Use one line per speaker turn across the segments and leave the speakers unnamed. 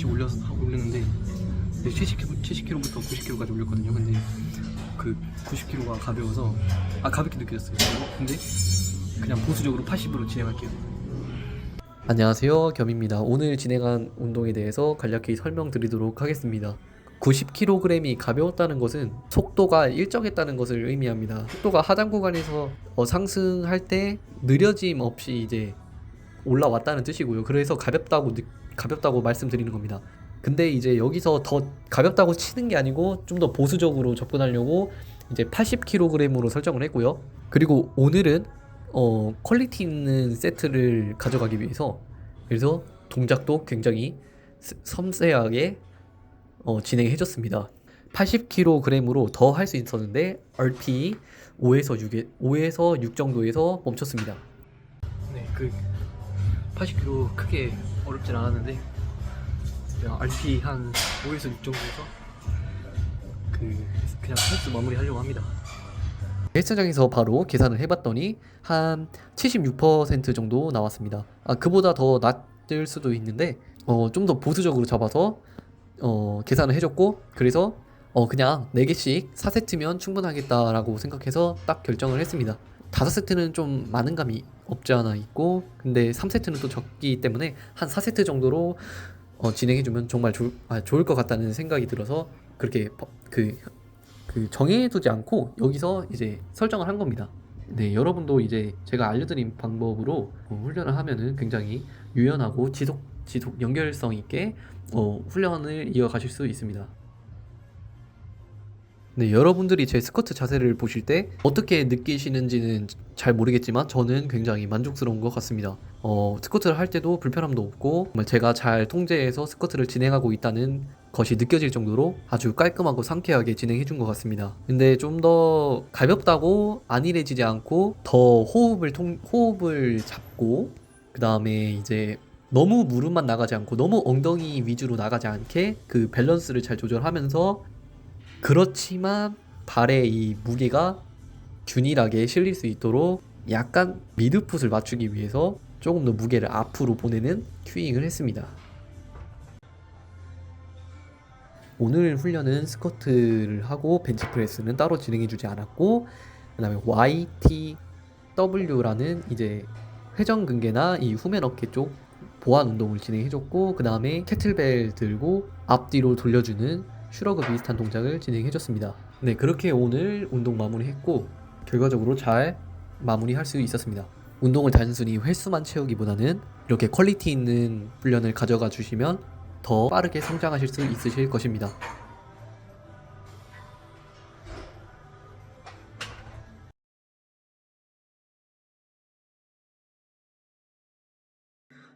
다시 올렸는데 70kg부터 90kg까지 올렸거든요. 근데 그 90kg가 가벼워서 가볍게 느껴졌어요. 근데 그냥 보수적으로 80으로 진행할게요. 안녕하세요, 겸입니다. 오늘 진행한 운동에 대해서 간략히 설명드리도록 하겠습니다. 90kg이 가벼웠다는 것은 속도가 일정했다는 것을 의미합니다. 속도가 하단 구간에서 상승할 때 느려짐 없이 이제 올라왔다는 뜻이고요. 그래서 가볍다고 말씀드리는 겁니다. 근데 이제 여기서 더 가볍다고 치는 게 아니고 좀 더 보수적으로 접근하려고 이제 80kg으로 설정을 했고요. 그리고 오늘은 퀄리티 있는 세트를 가져가기 위해서 그래서 동작도 굉장히 섬세하게 진행해줬습니다. 80kg으로 더 할 수 있었는데 RP 5에서 6 정도에서 멈췄습니다. 네, 80kg 크게 어렵진 않았는데 그냥 RP 한 5에서 6 정도에서 그냥 헬스 마무리 하려고 합니다. 헬스장에서 바로 계산을 해봤더니 한 76% 정도 나왔습니다. 그보다 더 낮을 수도 있는데 좀 더 보수적으로 잡아서 계산을 해줬고, 그래서 그냥 4개씩 4세트면 충분하겠다라고 생각해서 딱 결정을 했습니다. 5세트는 좀 많은 감이 없지 않아 있고, 근데 3세트는 또 적기 때문에 한 4세트 정도로 진행해주면 정말 좋을 것 같다는 생각이 들어서 그렇게 정해두지 않고 여기서 이제 설정을 한 겁니다. 네, 여러분도 이제 제가 알려드린 방법으로 훈련을 하면은 굉장히 유연하고 지속 연결성 있게 훈련을 이어가실 수 있습니다. 네, 여러분들이 제 스쿼트 자세를 보실 때 어떻게 느끼시는지는 잘 모르겠지만 저는 굉장히 만족스러운 것 같습니다. 스쿼트를 할 때도 불편함도 없고 정말 제가 잘 통제해서 스쿼트를 진행하고 있다는 것이 느껴질 정도로 아주 깔끔하고 상쾌하게 진행해 준 것 같습니다. 근데 좀 더 가볍다고 안일해지지 않고 더 호흡을 잡고, 그 다음에 이제 너무 무릎만 나가지 않고 너무 엉덩이 위주로 나가지 않게 그 밸런스를 잘 조절하면서, 그렇지만 발의 이 무게가 균일하게 실릴 수 있도록 약간 미드풋을 맞추기 위해서 조금 더 무게를 앞으로 보내는 큐잉을 했습니다. 오늘 훈련은 스쿼트를 하고 벤치프레스는 따로 진행해주지 않았고, 그 다음에 YTW라는 이제 회전근개나 이 후면 어깨 쪽 보완 운동을 진행해줬고, 그 다음에 캐틀벨 들고 앞뒤로 돌려주는 슈러그 비슷한 동작을 진행해줬습니다. 네, 그렇게 오늘 운동 마무리했고 결과적으로 잘 마무리할 수 있었습니다. 운동을 단순히 횟수만 채우기보다는 이렇게 퀄리티 있는 훈련을 가져가 주시면 더 빠르게 성장하실 수 있으실 것입니다.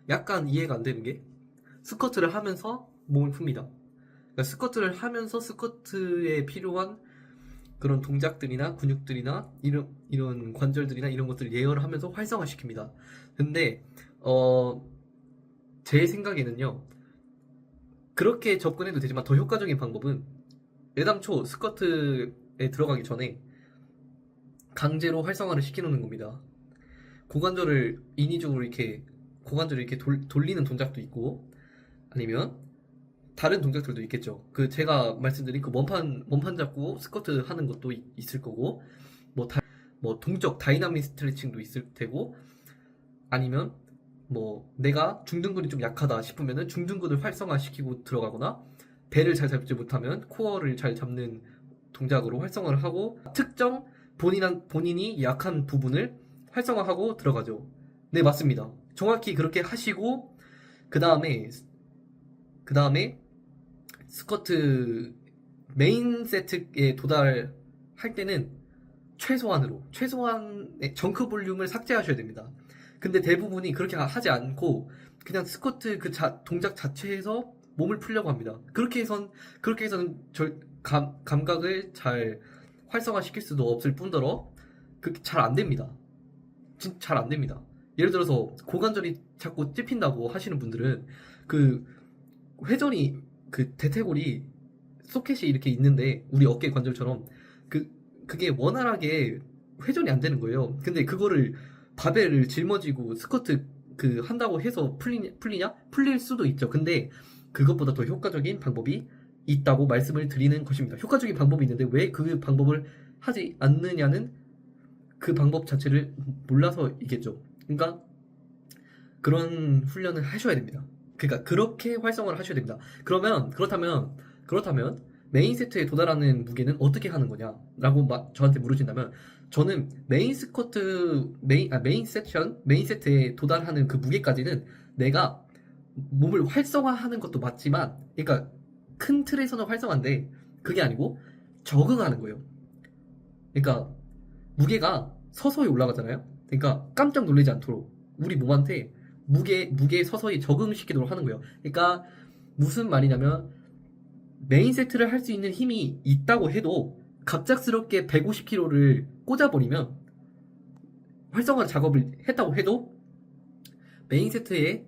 약간 이해가 안 되는 게, 스쿼트를 하면서 몸을 풉니다. 그러니까 스쿼트를 하면서 스쿼트에 필요한 그런 동작들이나 근육들이나 이런 관절들이나 이런 것들을 예열을 하면서 활성화시킵니다. 근데 제 생각에는요, 그렇게 접근해도 되지만 더 효과적인 방법은 애당초 스쿼트에 들어가기 전에 강제로 활성화를 시켜놓는 겁니다. 고관절을 이렇게 돌리는 동작도 있고, 아니면 다른 동작들도 있겠죠. 제가 말씀드린 원판 잡고 스쿼트 하는 것도 있을 거고, 동적 다이나믹 스트레칭도 있을 테고, 아니면 내가 중둔근이 좀 약하다 싶으면은 중둔근을 활성화시키고 들어가거나, 배를 잘 잡지 못하면 코어를 잘 잡는 동작으로 활성화를 하고, 특정 본인이 약한 부분을 활성화하고 들어가죠. 네, 맞습니다. 정확히 그렇게 하시고, 그 다음에 스쿼트 메인 세트에 도달할 때는 최소한의 정크 볼륨을 삭제하셔야 됩니다. 근데 대부분이 그렇게 하지 않고 그냥 스쿼트 동작 자체에서 몸을 풀려고 합니다. 그렇게 해서는 감각을 잘 활성화시킬 수도 없을 뿐더러 잘 안 됩니다. 진짜 잘 안 됩니다. 예를 들어서 고관절이 자꾸 찝힌다고 하시는 분들은 회전이 대퇴골이 소켓이 이렇게 있는데 우리 어깨 관절처럼 그게 원활하게 회전이 안 되는 거예요. 근데 그거를 바벨을 짊어지고 스쿼트 한다고 해서 풀리냐? 풀릴 수도 있죠. 근데 그것보다 더 효과적인 방법이 있다고 말씀을 드리는 것입니다. 효과적인 방법이 있는데 왜 그 방법을 하지 않느냐는 그 방법 자체를 몰라서이겠죠. 그러니까 그런 훈련을 하셔야 됩니다. 그러니까 그렇게 활성화를 하셔야 됩니다. 그렇다면 메인 세트에 도달하는 무게는 어떻게 하는 거냐라고 저한테 물으신다면, 저는 메인 세트에 도달하는 그 무게까지는 내가 몸을 활성화하는 것도 맞지만, 그러니까 큰 틀에서는 활성화인데 그게 아니고 적응하는 거예요. 그러니까 무게가 서서히 올라가잖아요. 그러니까 깜짝 놀라지 않도록 우리 몸한테 무게에 서서히 적응시키도록 하는 거예요. 그러니까 무슨 말이냐면, 메인 세트를 할 수 있는 힘이 있다고 해도 갑작스럽게 150kg를 꽂아버리면, 활성화 작업을 했다고 해도 메인 세트에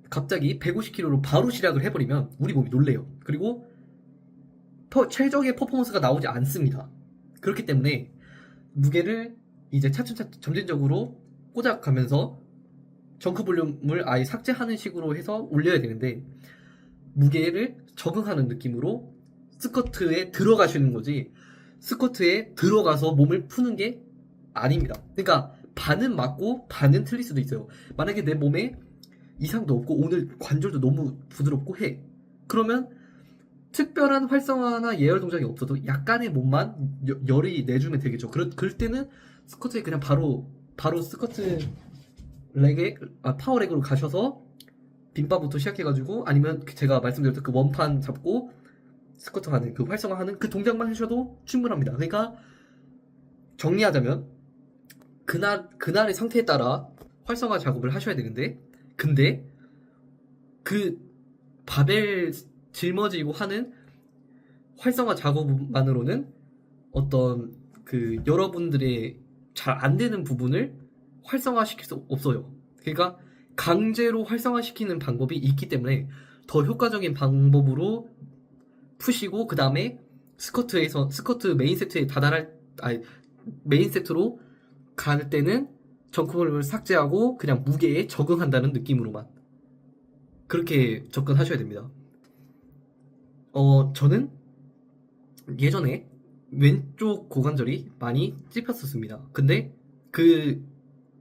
갑자기 150kg로 바로 시작을 해버리면 우리 몸이 놀래요. 그리고 최적의 퍼포먼스가 나오지 않습니다. 그렇기 때문에 무게를 이제 차츰차츰 점진적으로 꽂아가면서 정크 볼륨을 아예 삭제하는 식으로 해서 올려야 되는데, 무게를 적응하는 느낌으로 스쿼트에 들어가시는 거지, 스쿼트에 들어가서 몸을 푸는 게 아닙니다. 그러니까 반은 맞고 반은 틀릴 수도 있어요. 만약에 내 몸에 이상도 없고 오늘 관절도 너무 부드럽고 해, 그러면 특별한 활성화나 예열 동작이 없어도 약간의 몸만 열이 내주면 되겠죠. 그럴 때는 스쿼트에 그냥 바로 스쿼트 파워렉으로 가셔서 빈바부터 시작해가지고, 아니면 제가 말씀드렸던 그 원판 잡고 스쿼트 하는 그 활성화하는 그 동작만 하셔도 충분합니다. 그러니까 정리하자면, 그날의 상태에 따라 활성화 작업을 하셔야 되는데, 근데 그 바벨 짊어지고 하는 활성화 작업만으로는 어떤 그 여러분들의 잘 안 되는 부분을 활성화시킬 수 없어요. 그러니까 강제로 활성화시키는 방법이 있기 때문에 더 효과적인 방법으로 푸시고, 그 다음에 스쿼트 메인 세트로 갈 때는 정크볼을 삭제하고 그냥 무게에 적응한다는 느낌으로만 그렇게 접근하셔야 됩니다. 저는 예전에 왼쪽 고관절이 많이 찝혔었습니다. 근데 그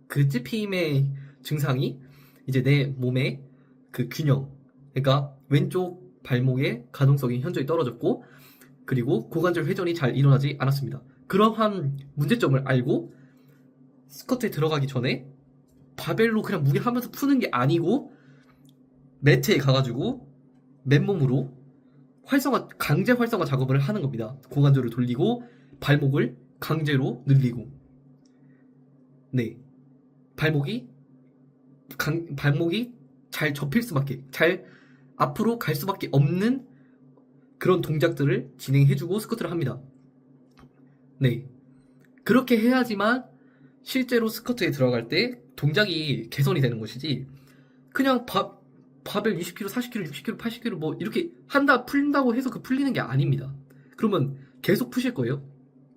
찝힘의 증상이 이제 내 몸의 그 균형, 그러니까 왼쪽 발목의 가동성이 현저히 떨어졌고, 그리고 고관절 회전이 잘 일어나지 않았습니다. 그러한 문제점을 알고 스쿼트에 들어가기 전에 바벨로 그냥 무게하면서 푸는 게 아니고 매트에 가가지고 맨몸으로 강제 활성화 작업을 하는 겁니다. 고관절을 돌리고 발목을 강제로 늘리고, 네, 발목이 잘 접힐 수밖에, 잘 앞으로 갈 수밖에 없는 그런 동작들을 진행해주고 스쿼트를 합니다. 네, 그렇게 해야지만 실제로 스쿼트에 들어갈 때 동작이 개선이 되는 것이지, 그냥 바벨 20kg, 40kg, 60kg, 80kg 뭐 이렇게 풀린다고 해서 그 풀리는 게 아닙니다. 그러면 계속 푸실 거예요?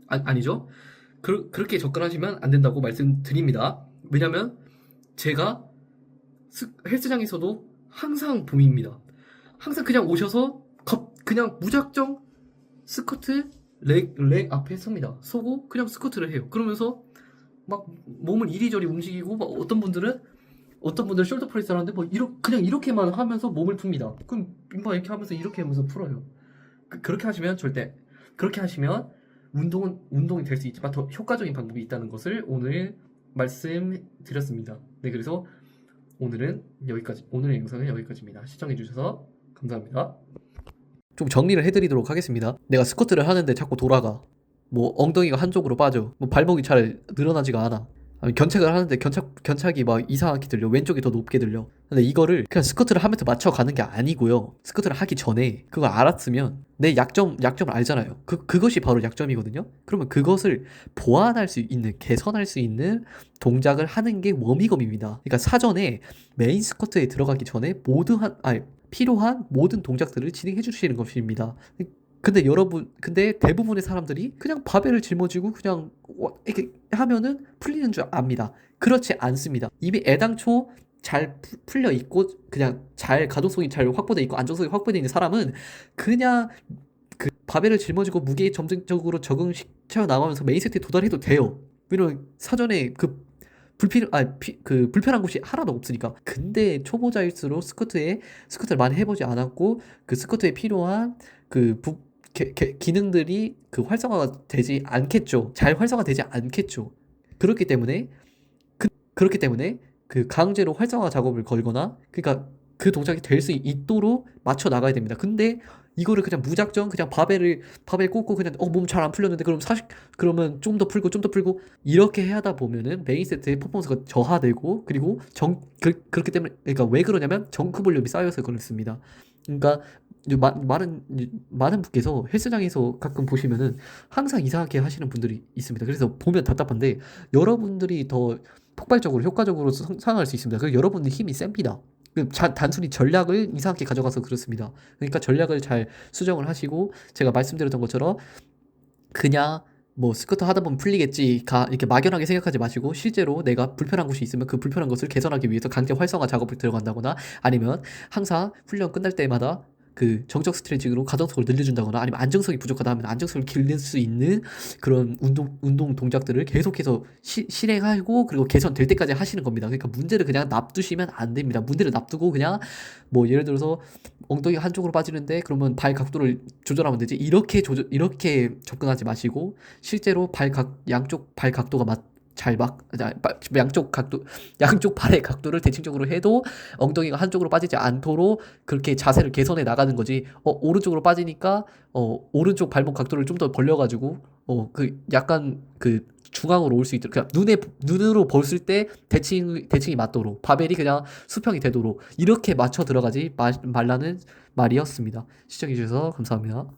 아니죠? 그렇게 접근하시면 안 된다고 말씀드립니다. 왜냐면 제가 헬스장에서도 항상 봄입니다. 항상 그냥 오셔서 그냥 무작정 스쿼트 렉 앞에 서고 그냥 스쿼트를 해요. 그러면서 막 몸을 이리저리 움직이고, 막 어떤 분들은 숄더 프레스를 하는데 그냥 이렇게만 하면서 몸을 풉니다. 그럼 이렇게 하면서 풀어요. 그렇게 하시면 운동이 될 수 있지만 더 효과적인 방법이 있다는 것을 오늘 말씀드렸습니다. 네, 그래서 오늘의 영상은 여기까지입니다. 시청해주셔서 감사합니다. 좀 정리를 해드리도록 하겠습니다. 내가 스쿼트를 하는데 자꾸 돌아가, 뭐 엉덩이가 한쪽으로 빠져, 뭐 발목이 잘 늘어나지가 않아, 아니 견착을 하는데 견착이 막 이상하게 들려, 왼쪽이 더 높게 들려. 근데 이거를 그냥 스쿼트를 하면서 맞춰가는 게 아니고요, 스쿼트를 하기 전에 그거 알았으면 내 약점을 알잖아요. 그것이 바로 약점이거든요. 그러면 그것을 개선할 수 있는 동작을 하는 게 워밍업입니다. 그러니까 사전에 메인 스쿼트에 들어가기 전에 필요한 모든 동작들을 진행해 주시는 것입니다. 근데 대부분의 사람들이 그냥 바벨을 짊어지고 그냥 이렇게 하면은 풀리는 줄 압니다. 그렇지 않습니다. 이미 애당초 잘 풀려 있고 그냥 잘 가동성이 잘 확보돼 있고 안정성이 확보돼 있는 사람은 그냥 그 바벨을 짊어지고 무게에 점진적으로 적응시켜 나가면서 메인 세트에 도달해도 돼요. 왜냐면 사전에 그 불편한 곳이 하나도 없으니까. 근데 초보자일수록 스쿼트를 많이 해보지 않았고 그 스쿼트에 필요한 그 기능들이 그 활성화가 되지 않겠죠. 잘 활성화되지 않겠죠. 그렇기 때문에 그렇기 때문에 그 강제로 활성화 작업을 걸거나 그러니까 그 동작이 될 수 있도록 맞춰 나가야 됩니다. 근데 이거를 그냥 무작정 그냥 바벨 꽂고 그냥 몸 잘 안 풀렸는데 그러면 좀 더 풀고 이렇게 하다 보면은 메인 세트의 퍼포먼스가 저하되고 그리고 그렇기 때문에 그러니까 왜 그러냐면 정크 볼륨이 쌓여서 그렇습니다. 그러니까 많은 분께서 헬스장에서 가끔 보시면은 항상 이상하게 하시는 분들이 있습니다. 그래서 보면 답답한데 여러분들이 더 폭발적으로 효과적으로 상승할 수 있습니다. 그리고 여러분들 힘이 셉니다. 단순히 전략을 이상하게 가져가서 그렇습니다. 그러니까 전략을 잘 수정을 하시고 제가 말씀드렸던 것처럼 그냥 뭐 스쿼트 하다 보면 풀리겠지 이렇게 막연하게 생각하지 마시고 실제로 내가 불편한 곳이 있으면 그 불편한 것을 개선하기 위해서 강제 활성화 작업을 들어간다거나 아니면 항상 훈련 끝날 때마다 그 정적 스트레칭으로 가동성을 늘려준다거나 아니면 안정성이 부족하다 하면 안정성을 기를 수 있는 그런 운동 동작들을 계속해서 실행하고 그리고 개선될 때까지 하시는 겁니다. 그러니까 문제를 그냥 놔두시면 안 됩니다. 문제를 놔두고 그냥 뭐 예를 들어서 엉덩이가 한쪽으로 빠지는데 그러면 발 각도를 조절하면 되지. 이렇게 접근하지 마시고 실제로 양쪽 발 각도가 양쪽 발의 각도를 대칭적으로 해도 엉덩이가 한쪽으로 빠지지 않도록 그렇게 자세를 개선해 나가는 거지. 오른쪽으로 빠지니까 오른쪽 발목 각도를 좀 더 벌려가지고 그 약간 그 중앙으로 올 수 있도록 그냥 눈으로 봤을 때 대칭이 맞도록 바벨이 그냥 수평이 되도록 이렇게 맞춰 들어가지 말라는 말이었습니다. 시청해 주셔서 감사합니다.